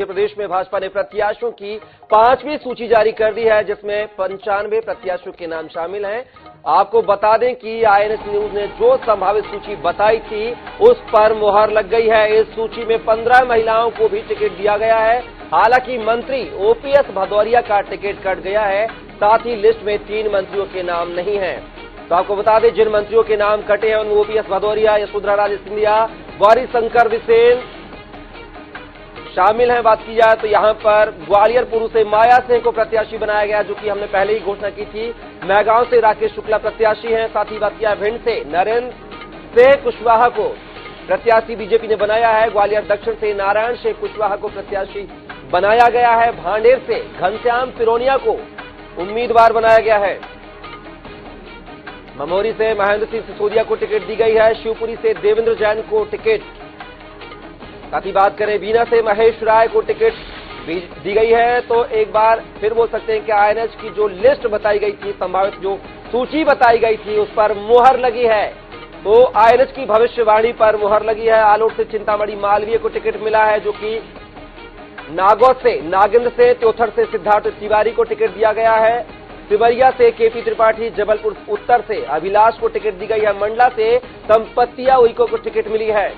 प्रदेश में भाजपा ने प्रत्याशियों की 5वीं सूची जारी कर दी है, जिसमें 95 प्रत्याशियों के नाम शामिल हैं। आपको बता दें कि आईएनएस न्यूज ने जो संभावित सूची बताई थी उस पर मुहर लग गई है। इस सूची में 15 महिलाओं को भी टिकट दिया गया है। हालांकि मंत्री ओपीएस भदौरिया का टिकट कट गया है। साथ ही लिस्ट में 3 मंत्रियों के नाम नहीं है। तो आपको बता दें, जिन मंत्रियों के नाम कटे हैं उनमें ओपीएस भदौरिया, यशोधरा राजे सिंधिया, गौरीशंकर बिसेन शामिल हैं। बात की जाए तो यहां पर ग्वालियर पूर्व से माया सिंह को प्रत्याशी बनाया गया, जो कि हमने पहले ही घोषणा की थी। मैगांव से राकेश शुक्ला प्रत्याशी हैं। साथ ही बात किया भिंड से नरेंद्र सिंह कुशवाहा को प्रत्याशी बीजेपी ने बनाया है। ग्वालियर दक्षिण से नारायण सिंह कुशवाहा को प्रत्याशी बनाया गया है। भांडेर से घनश्याम पिरोनिया को उम्मीदवार बनाया गया है। ममोरी से महेंद्र सिंह सिसोदिया को टिकट दी गई है। शिवपुरी से देवेंद्र जैन को टिकट। साथ ही बात करें बीना से महेश राय को टिकट दी गई है। तो एक बार फिर बोल सकते हैं कि आईएनएस की जो लिस्ट बताई गई थी, संभावित जो सूची बताई गई थी, उस पर मुहर लगी है। तो आईएनएस की भविष्यवाणी पर मुहर लगी है। आलोट से चिंतामणि मालवीय को टिकट मिला है, जो कि नागौद से नागेंद्र से, त्योथर से सिद्धार्थ तिवारी को टिकट दिया गया है। सिमरिया से केपी त्रिपाठी, जबलपुर उत्तर से अभिलाष को टिकट दी गई है। मंडला से संपत्तिया उइको को टिकट मिली है।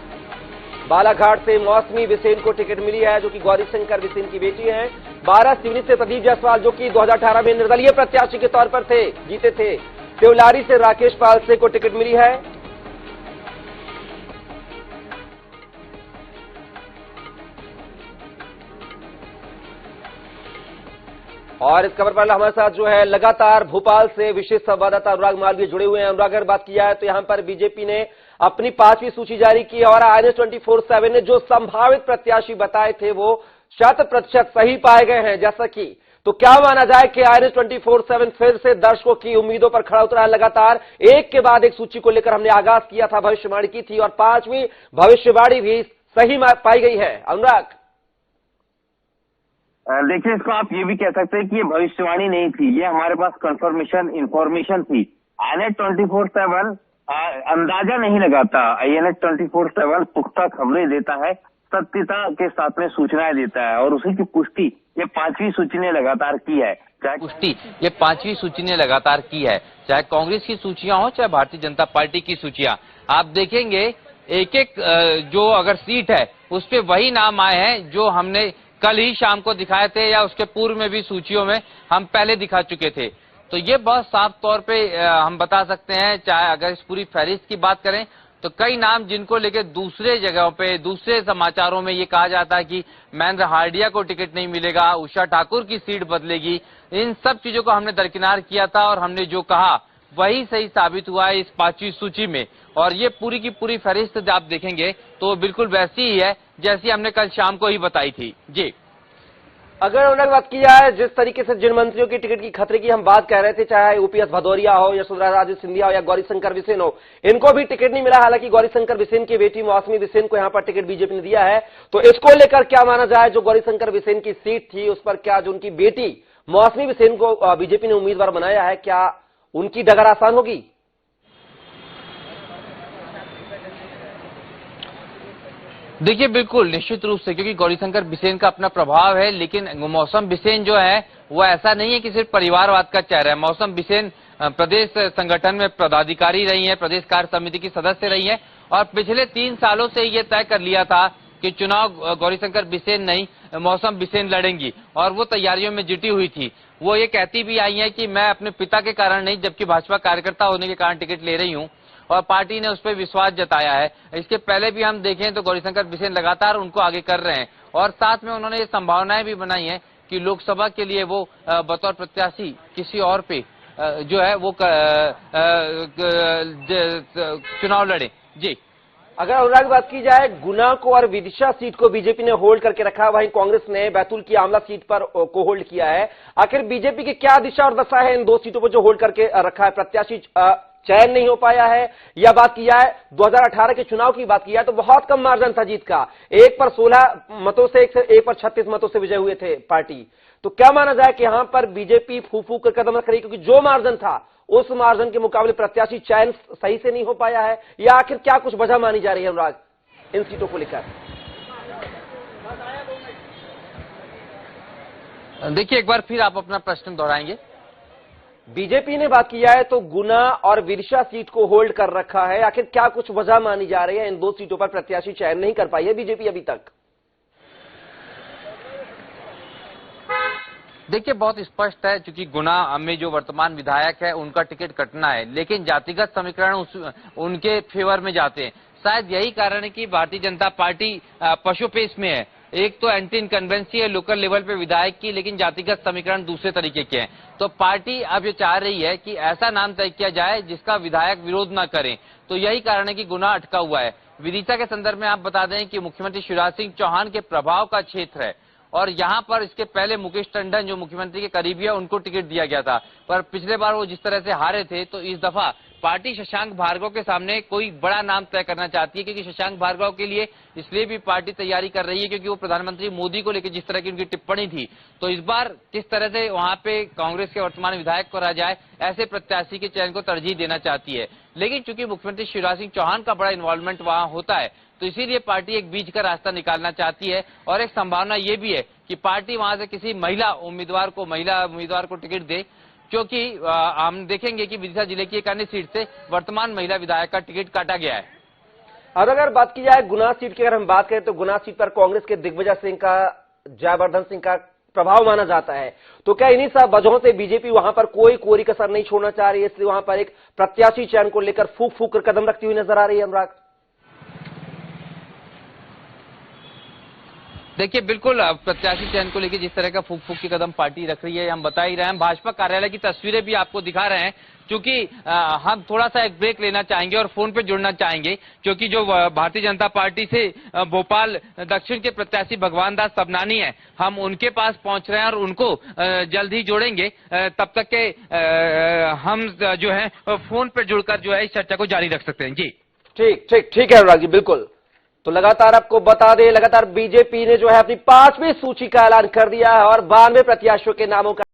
बालाघाट से मौसमी बिसेन को टिकट मिली है, जो कि गौरीशंकर बिसेन की बेटी हैं। 12 सिवनी से प्रदीप जायसवाल, जो कि 2018 में निर्दलीय प्रत्याशी के तौर पर जीते थे। देवलारी से राकेश पाल सिंह को टिकट मिली है। और इस खबर पर हमारे साथ जो है लगातार भोपाल से विशेष संवाददाता अनुराग मालवीय जुड़े हुए हैं। अनुराग, अगर बात की जाए तो यहां पर बीजेपी ने अपनी 5वीं सूची जारी की और आईएनएस 24/7 ने जो संभावित प्रत्याशी बताए थे वो 100% सही पाए गए हैं। जैसा कि तो क्या माना जाए कि आईएनएस 24/7 फिर से दर्शकों की उम्मीदों पर खड़ा उतरा है। लगातार एक के बाद एक सूची को लेकर हमने आगाज किया था, भविष्यवाणी की थी और 5वीं भविष्यवाणी भी सही पाई गई है। अनुराग, देखिए, इसको आप ये भी कह सकते हैं कि ये भविष्यवाणी नहीं थी, ये हमारे पास कंफर्मेशन इंफॉर्मेशन थी। आईएनएस 24/7 अंदाजा नहीं लगाता। आईएनएस 24/7 पुख्ता खबरें देता है, सत्यता के साथ में सूचनाएं देता है और उसी की पुष्टि ये 5वीं सूची ने लगातार की है। ये 5वीं सूची ने लगातार की है, चाहे कांग्रेस की सूचियां हो चाहे भारतीय जनता पार्टी की सूचियां। आप देखेंगे एक एक जो अगर सीट है उस पे वही नाम आए हैं जो हमने कल ही शाम को दिखाए थे या उसके पूर्व में भी सूचियों में हम पहले दिखा चुके थे। तो ये बहुत साफ तौर पे हम बता सकते हैं। चाहे अगर इस पूरी फहरिस्त की बात करें तो कई नाम जिनको लेके दूसरे जगहों पे दूसरे समाचारों में ये कहा जाता है कि महेंद्र हार्डिया को टिकट नहीं मिलेगा, उषा ठाकुर की सीट बदलेगी, इन सब चीजों को हमने दरकिनार किया था और हमने जो कहा वही सही साबित हुआ है इस 5वीं सूची में। और ये पूरी की पूरी फहरिस्त आप देखेंगे तो बिल्कुल वैसी ही है जैसी हमने कल शाम को ही बताई थी। जी, अगर उन्हें बात की जाए जिस तरीके से जिन मंत्रियों की टिकट की खतरे की हम बात कर रहे थे, चाहे ओपीएस भदौरिया हो, यशोधरा राजे सिंधिया हो या गौरीशंकर बिसेन हो, इनको भी टिकट नहीं मिला। हालांकि गौरीशंकर बिसेन की बेटी मौसमी बिसेन को यहां पर टिकट बीजेपी ने दिया है। तो इसको लेकर क्या माना जाए, जो गौरीशंकर बिसेन की सीट थी उस पर क्या जो उनकी बेटी मौसमी बिसेन को बीजेपी ने उम्मीदवार बनाया है, क्या उनकी डगर आसान होगी? देखिए, बिल्कुल निश्चित रूप से, क्योंकि गौरीशंकर बिसेन का अपना प्रभाव है, लेकिन मौसम बिसेन जो है वो ऐसा नहीं है कि सिर्फ परिवारवाद का चेहरा है। मौसम बिसेन प्रदेश संगठन में पदाधिकारी रही है, प्रदेश कार्य समिति की सदस्य रही है और पिछले 3 सालों से ये तय कर लिया था कि चुनाव गौरीशंकर बिसेन नहीं मौसम बिसेन लड़ेंगी और वो तैयारियों में जुटी हुई थी। वो ये कहती भी आई है कि मैं अपने पिता के कारण नहीं, जबकि भाजपा कार्यकर्ता होने के कारण टिकट ले रही हूँ और पार्टी ने उस पर विश्वास जताया है। इसके पहले भी हम देखें तो गौरीशंकर बिसेन लगातार उनको आगे कर रहे हैं और साथ में उन्होंने ये संभावनाएं भी बनाई हैं कि लोकसभा के लिए वो बतौर प्रत्याशी किसी और पे जो है वो चुनाव लड़े। जी, अगर अनुराग बात की जाए, गुना को और विदिशा सीट को बीजेपी ने होल्ड करके रखा, वहीं कांग्रेस ने बैतूल की आमला सीट पर को होल्ड किया है। आखिर बीजेपी की क्या दिशा और दशा है इन 2 सीटों पर जो होल्ड करके रखा है? प्रत्याशी चयन नहीं हो पाया है, या बात की जाए 2018 के चुनाव की बात की जाए तो बहुत कम मार्जिन था जीत का, 1 पर 16 मतों से 1 पर 36 मतों से विजय हुए थे पार्टी। तो क्या माना जाए कि यहां पर बीजेपी फूफू कर कदम रख रही, क्योंकि जो मार्जिन था उस मार्जिन के मुकाबले प्रत्याशी चयन सही से नहीं हो पाया है, या आखिर क्या कुछ वजह मानी जा रही है अनुराग इन सीटों को लेकर? देखिए एक बार फिर आप अपना प्रश्न दोहराएंगे। बीजेपी ने बात किया है तो गुना और विदिशा सीट को होल्ड कर रखा है, आखिर क्या कुछ वजह मानी जा रही है? इन 2 सीटों पर प्रत्याशी चयन नहीं कर पाई है बीजेपी अभी तक। देखिए बहुत स्पष्ट है, क्योंकि गुना में जो वर्तमान विधायक है उनका टिकट कटना है, लेकिन जातिगत समीकरण उनके फेवर में जाते हैं। शायद यही कारण है कि भारतीय जनता पार्टी पशुपेश में है। एक तो एंटी इनकम्बेंसी है लोकल लेवल पे विधायक की, लेकिन जातिगत समीकरण दूसरे तरीके के हैं। तो पार्टी अब ये चाह रही है कि ऐसा नाम तय किया जाए जिसका विधायक विरोध न करें। तो यही कारण है कि गुना अटका हुआ है। विदिशा के संदर्भ में आप बता दें कि मुख्यमंत्री शिवराज सिंह चौहान के प्रभाव का क्षेत्र है, और यहां पर इसके पहले मुकेश टंडन जो मुख्यमंत्री के करीबी है उनको टिकट दिया गया था, पर पिछले बार वो जिस तरह से हारे थे, तो इस दफा पार्टी शशांक भार्गव के सामने कोई बड़ा नाम तय करना चाहती है, क्योंकि शशांक भार्गव के लिए इसलिए भी पार्टी तैयारी कर रही है क्योंकि वो प्रधानमंत्री मोदी को लेकर जिस तरह की उनकी टिप्पणी थी, तो इस बार किस तरह से वहां पे कांग्रेस के वर्तमान विधायक को रह जाए, ऐसे प्रत्याशी के चयन को तरजीह देना चाहती है। लेकिन चूंकि मुख्यमंत्री शिवराज सिंह चौहान का बड़ा इन्वॉल्वमेंट वहां होता है, तो इसीलिए पार्टी एक बीच का रास्ता निकालना चाहती है। और एक संभावना ये भी है कि पार्टी वहां से किसी महिला उम्मीदवार को टिकट दे, क्योंकि हम देखेंगे कि विदिशा जिले की एक अन्य सीट से वर्तमान महिला विधायक का टिकट काटा गया है। अब अगर बात की जाए गुना सीट की, अगर हम बात करें तो गुना सीट पर कांग्रेस के दिग्विजय सिंह का, जयवर्धन सिंह का प्रभाव माना जाता है, तो क्या इन्हीं सब वजहों से बीजेपी वहां पर कोई कोरी कसर नहीं छोड़ना चाह रही है, इसलिए वहां पर एक प्रत्याशी चयन को लेकर फूक फूक कर कदम रखती हुई नजर आ रही है? अनुराग, देखिए बिल्कुल प्रत्याशी चयन को लेकर जिस तरह का फूक फूक के कदम पार्टी रख रही है हम बता ही रहे हैं। भाजपा कार्यालय की तस्वीरें भी आपको दिखा रहे हैं, क्योंकि हम थोड़ा सा एक ब्रेक लेना चाहेंगे और फोन पे जुड़ना चाहेंगे, क्योंकि जो भारतीय जनता पार्टी से भोपाल दक्षिण के प्रत्याशी भगवान दास सबनानी है, हम उनके पास पहुंच रहे हैं और उनको जल्द ही जोड़ेंगे। तब तक के हम जो है फोन पे जुड़कर जो है इस चर्चा को जारी रख सकते हैं। जी ठीक है अनुराग जी, बिल्कुल। तो लगातार आपको बता दें, लगातार बीजेपी ने जो है अपनी 5वीं सूची का ऐलान कर दिया है और 92 प्रत्याशियों के नामों का